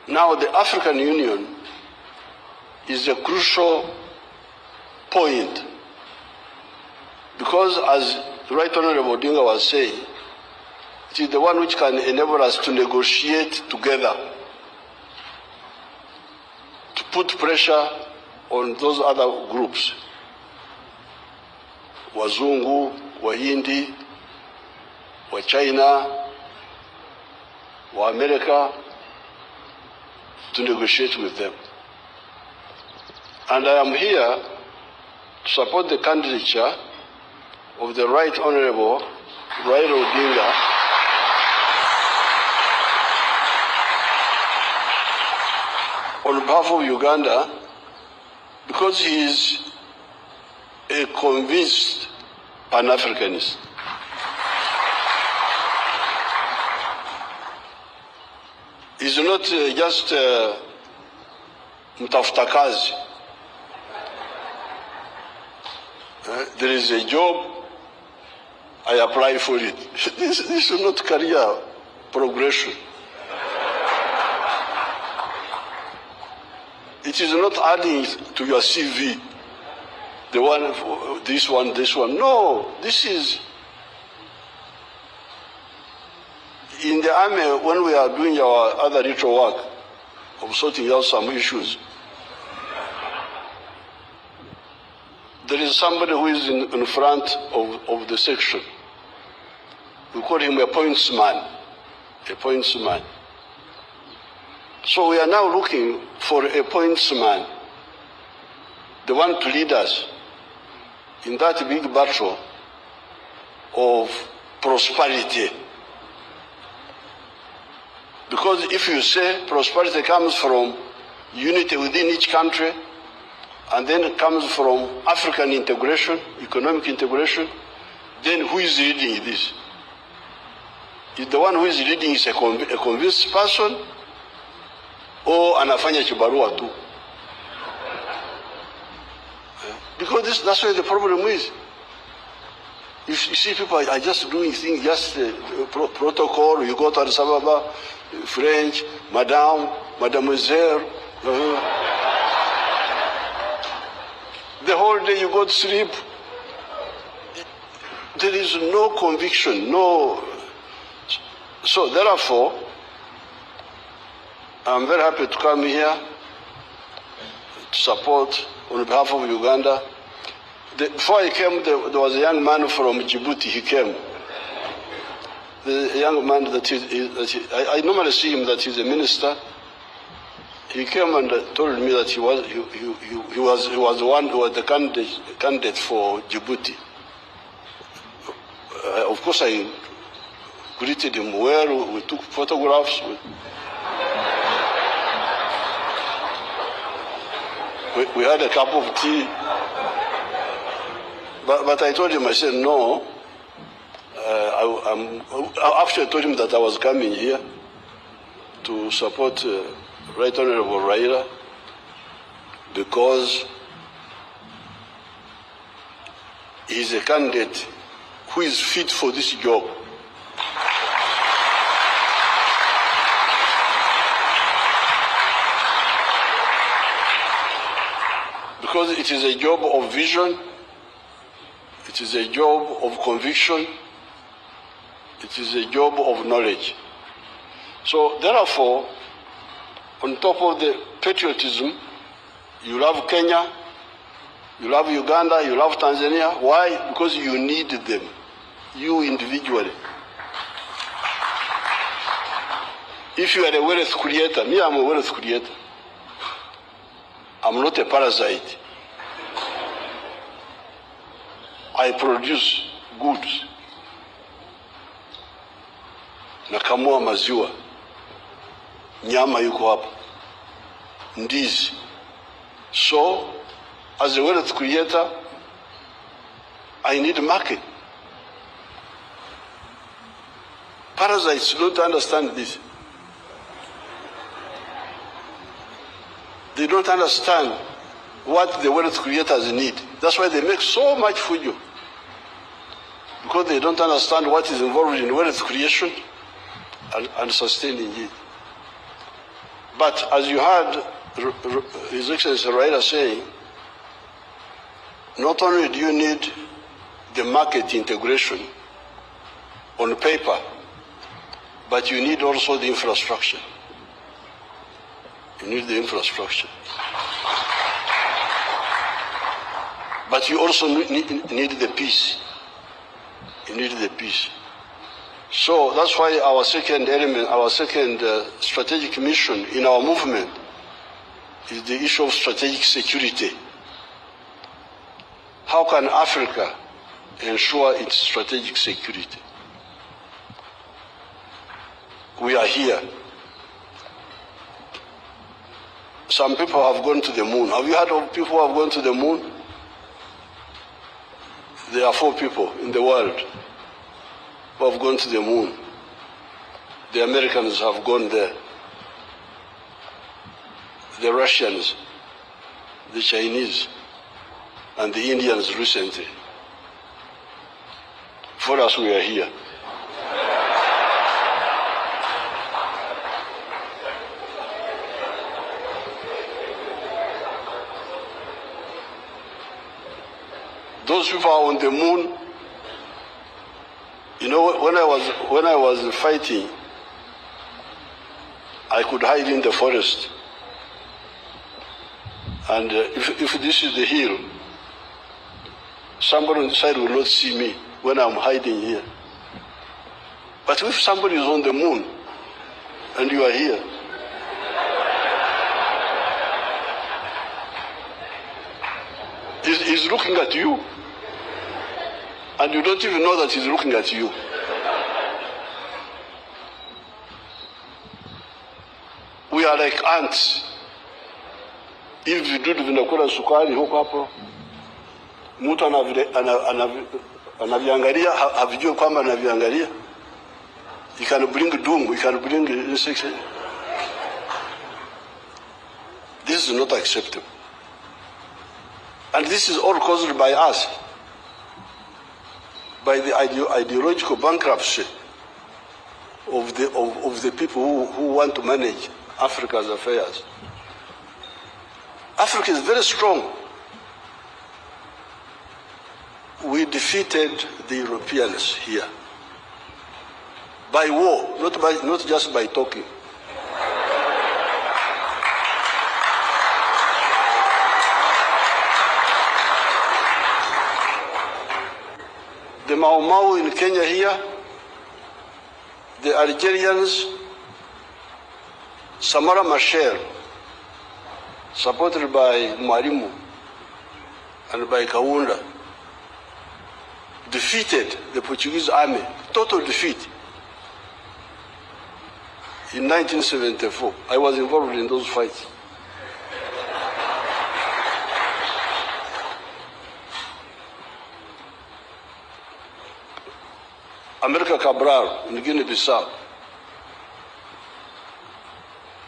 Now the African Union is a crucial point because, as the Right Honorable Odinga was saying, it is the one which can enable us to negotiate together, to put pressure on those other groups, Wazungu, Wahindi, wa China, wa America, to negotiate with them. And I am here to support the candidature of the Right Honorable Raila Odinga on behalf of Uganda, because he is a convinced pan-Africanist. He's not just mtafuta kazi. There is a job, I apply for it. This is not career progression. It is not adding to your CV, the one, this one, this one. No, this is, in the army, when we are doing our other ritual work of sorting out some issues, there is somebody who is in front of the section. We call him a pointsman, a pointsman. So we are now looking for a pointsman, the one to lead us in that big battle of prosperity. Because if you say prosperity comes from unity within each country, and then it comes from African integration, economic integration, then who is leading this? Is the one who is leading is a convinced person, or anafanya kibarua tu? Because that's where the problem is. If you see people are just doing things, just protocol, you go to Addis Ababa, French, madame, mademoiselle, the whole day you go to sleep. There is no conviction, no. So therefore, I'm very happy to come here to support on behalf of Uganda. Before I came, there was a young man from Djibouti. He came. The young man I normally see him that he's a minister. He came and told me that he was the one who was the candidate for Djibouti. Of course, I greeted him well. We took photographs. We had a cup of tea. But I told him, I said, no. After I told him that I was coming here to support Right Honorable Raila, because he's a candidate who is fit for this job. Because it is a job of vision, it is a job of conviction, it is a job of knowledge. So therefore, on top of the patriotism, you love Kenya, you love Uganda, you love Tanzania. Why? Because you need them, you individually. If you are a wealth creator, me, I'm a wealth creator. I'm not a parasite. I produce goods. Nakamua maziwa. Nyama yuko hapa. Ndizi. So, as a wealth creator, I need a market. Parasites don't understand this. They don't understand what the wealth creators need. That's why they make so much for you. Because they don't understand what is involved in wealth creation and sustaining it. But as you heard His Excellency Raila saying, not only do you need the market integration on paper, but you need also the infrastructure. You need the infrastructure. But you also need the peace. You need the peace. So that's why our second element, our second strategic mission in our movement is the issue of strategic security. How can Africa ensure its strategic security? We are here. Some people have gone to the moon. Have you heard of people who have gone to the moon? There are 4 people in the world who have gone to the moon. The Americans have gone there. The Russians, the Chinese, and the Indians recently. For us, we are here. Those people are on the moon. You know, when I was fighting, I could hide in the forest. And if this is the hill, somebody on the side will not see me when I'm hiding here. But if somebody is on the moon and you are here, he's looking at you. And you don't even know that he's looking at you. We are like ants. If vidudu vinakula sukari huko hapo, mtu anaviangalia, havijui kwamba anaviangalia. He can bring doom, he can bring insects. This is not acceptable. And this is all caused by us. By the ideological bankruptcy of the people who want to manage Africa's affairs. Africa is very strong. We defeated the Europeans here by war, not just by talking. The Mau Mau in Kenya here, the Algerians, Samara Machel, supported by Mwalimu and by Kaunda, defeated the Portuguese army, total defeat, in 1974. I was involved in those fights. America Cabral in Guinea-Bissau,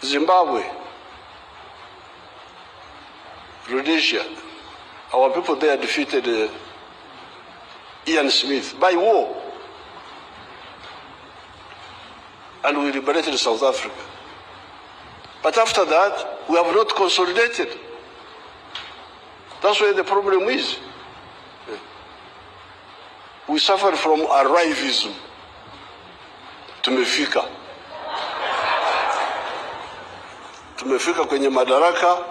Zimbabwe, Rhodesia. Our people there defeated Ian Smith by war. And we liberated South Africa. But after that, we have not consolidated. That's where the problem is. We suffer from arrivism. Tumefika kwenye madaraka,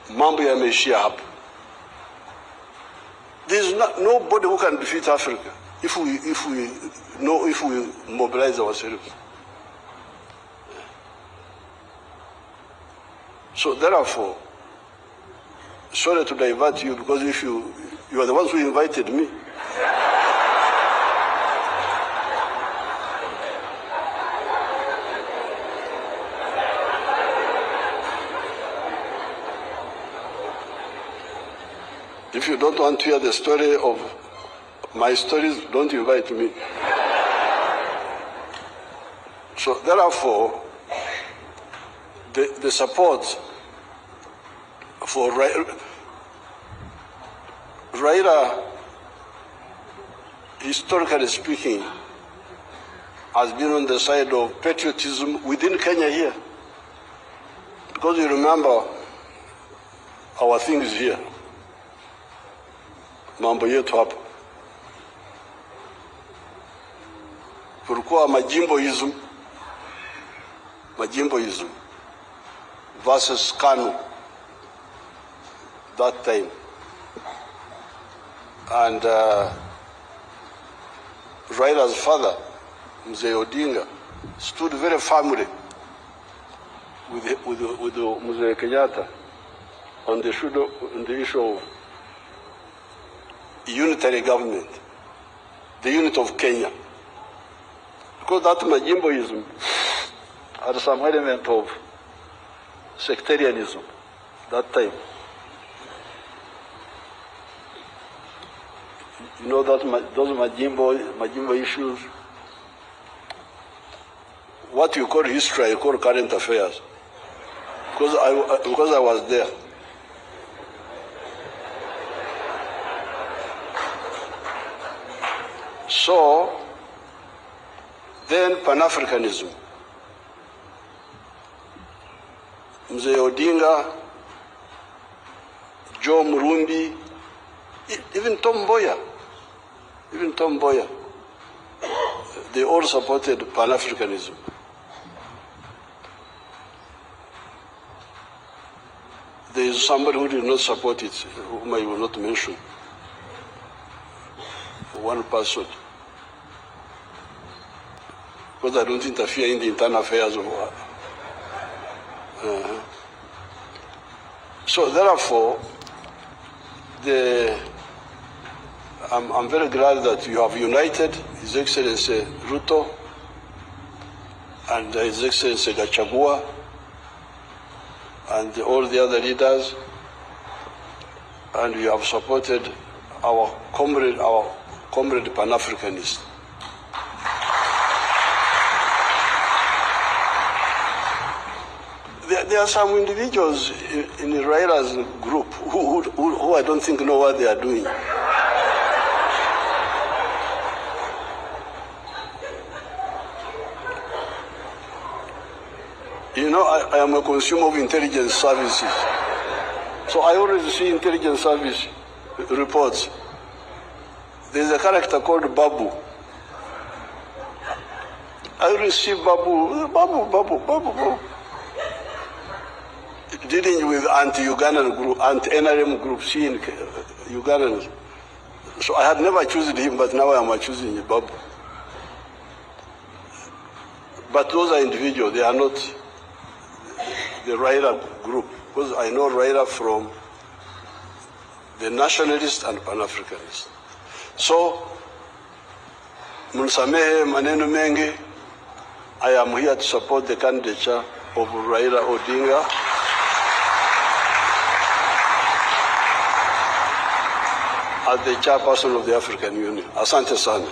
mambo yameishia hapo. There is nobody who can defeat Africa if we mobilize ourselves. So therefore, sorry to divert you, because if you are the ones who invited me. If you don't want to hear the story of my stories, don't invite me. So therefore, the support for Raila, historically speaking, has been on the side of patriotism within Kenya here. Because you remember our things here. Mambo yetu hapa. Kulikuwa majimboism versus KANU that time. And Raila's father, Mzee Odinga, stood very firmly with Mzee Kenyatta on the issue of unitary government, the unit of Kenya. Because that majimboism had some element of sectarianism that time. You know that those majimbo issues, what you call history, I call current affairs. Because I was there. So, then pan-Africanism. Mzee Odinga, Joe Murumbi, even Tom Mboya, they all supported pan-Africanism. There is somebody who did not support it, whom I will not mention. One person. Because I don't interfere in the internal affairs of So therefore, I'm very glad that you have united His Excellency Ruto and His Excellency Gachagua and all the other leaders, and you have supported our comrade pan-Africanist. There are some individuals in Raila's group who I don't think know what they are doing. You know, I am a consumer of intelligence services. So I always see intelligence service reports. There's a character called Babu. I always see Babu. Dealing with anti-Ugandan group, anti-NRM groups in Ugandans. So I had never chosen him, but now I am choosing Babu. But those are individuals, they are not the Raila group, because I know Raila from the nationalist and pan-Africanist. So, Munsamehe maneno mengi, I am here to support the candidature of Raila Odinga. As the chairperson of the African Union. Asante sana.